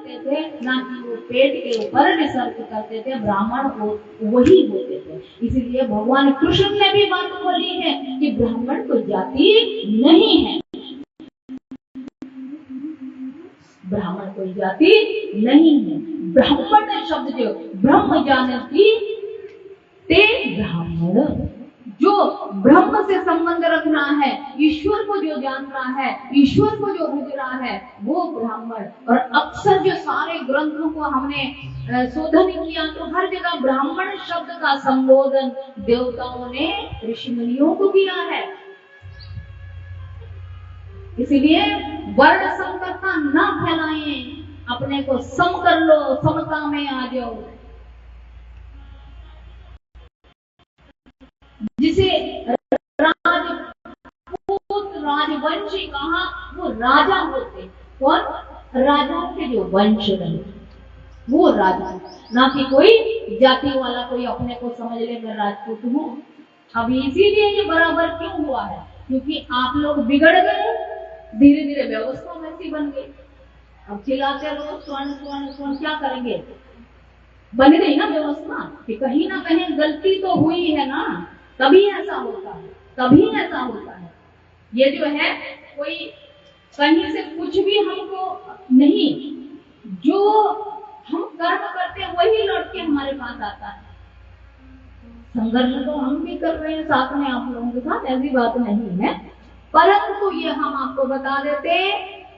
करते थे, ना कि वो पेट के ऊपर रिसर्च करते थे, ब्राह्मण को वही होते थे। इसीलिए भगवान कृष्ण ने भी बात बोली है कि ब्राह्मण कोई जाति नहीं है, ब्राह्मण कोई जाति नहीं है। ब्राह्मण शब्द जो ब्रह्म जानती ते ब्राह्मण, जो ब्रह्म से संबंध रख रहा है, ईश्वर को जो जान रहा है, ईश्वर को जो भज रहा है, वो ब्राह्मण। और अक्सर जो सारे ग्रंथों को हमने शोधन किया तो हर जगह ब्राह्मण शब्द का संबोधन देवताओं ने ऋषि मुनियों को किया है। इसलिए वर्ण समता न फैलाएं, अपने को सम कर लो, समता में आ जाओ। जिसे राजपूत राजवंशी कहा, वो राजा होते। कौन? राजाओं के जो वंश रहे वो राजा, ना कि कोई जाति वाला कोई अपने को समझ ले मैं राजपूत हूँ। अब इसीलिए ये बराबर क्यों हुआ है? क्योंकि आप लोग बिगड़ गए, धीरे धीरे व्यवस्था वैसी बन गई। अब चिल्लाते रहो स्वर्ण स्वर्ण स्वर्ण, क्या करेंगे? बन गई ना व्यवस्था कि कहीं ना कहीं गलती तो हुई है ना, तभी ऐसा होता है, तभी ऐसा होता है। ये जो है कोई कहीं से कुछ भी हमको नहीं, जो हम कर्म करते हैं वही लौट के हमारे पास आता है। संघर्ष तो हम भी कर रहे हैं साथ में आप लोगों के साथ, ऐसी बात नहीं है। परंतु ये हम आपको बता देते,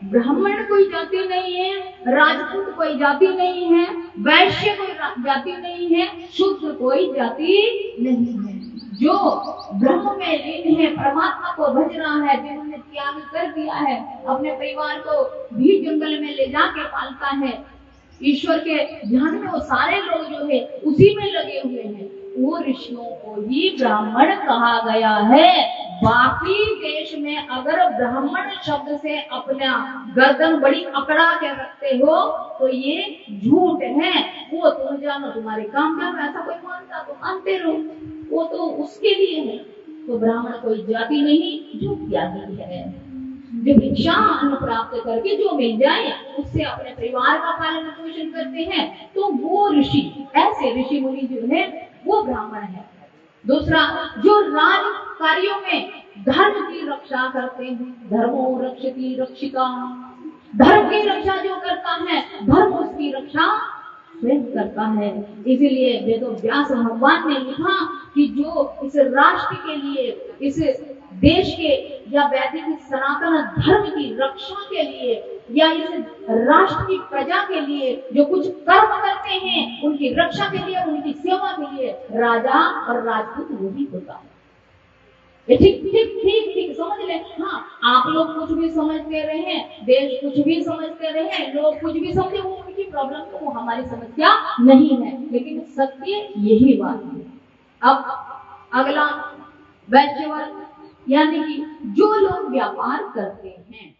ब्राह्मण कोई जाति नहीं है, राजपूत कोई जाति नहीं है, वैश्य कोई जाति नहीं है, शूद्र कोई जाति नहीं है। जो ब्रह्म में लीन है, परमात्मा को भज रहा है, जिन्होंने त्याग कर दिया है, अपने परिवार को भी जंगल में ले जाके पालता है, ईश्वर के ध्यान में वो सारे लोग जो है उसी में लगे हुए हैं, वो ऋषियों को ही ब्राह्मण कहा गया है। बाकी देश में अगर ब्राह्मण शब्द से अपना गर्दन बड़ी अकड़ा के रखते हो तो ये झूठ है। वो तुम जानो, तुम्हारे काम जानो, ऐसा कोई मानता तो मानते रहो, वो तो उसके लिए है। तो ब्राह्मण कोई जाति नहीं, जो त्यागी है, जो भिक्षा अन्न प्राप्त करके जो मिल जाए उससे अपने परिवार का पालन पोषण करते हैं, तो वो ऋषि, ऐसे ऋषि मुनि जो है वो ब्राह्मण है। दूसरा, जो राज कार्यों में धर्म की रक्षा करते हैं, धर्मो रक्षति रक्षिता, धर्म की रक्षा जो करता है, धर्म उसकी रक्षा स्वयं करता है। इसीलिए वेदो व्यास भगवान ने लिखा कि जो इस राष्ट्र के लिए, इस देश के या वैदिक सनातन धर्म की रक्षा के लिए या इस राष्ट्र की प्रजा के लिए जो कुछ कर्म करते हैं, उनकी रक्षा के लिए, उनकी सेवा के लिए राजा और राजपूत वही होता है। ये ठीक ठीक ठीक ठीक समझ ले। हाँ, आप लोग कुछ भी समझते रहे, देश कुछ भी समझते रहे, लोग कुछ भी समझे, वो उनकी प्रॉब्लम तो वो हमारी समस्या नहीं है, लेकिन सत्य यही बात है। अब अगला वैश्य वर्ग, यानी कि जो लोग व्यापार करते हैं,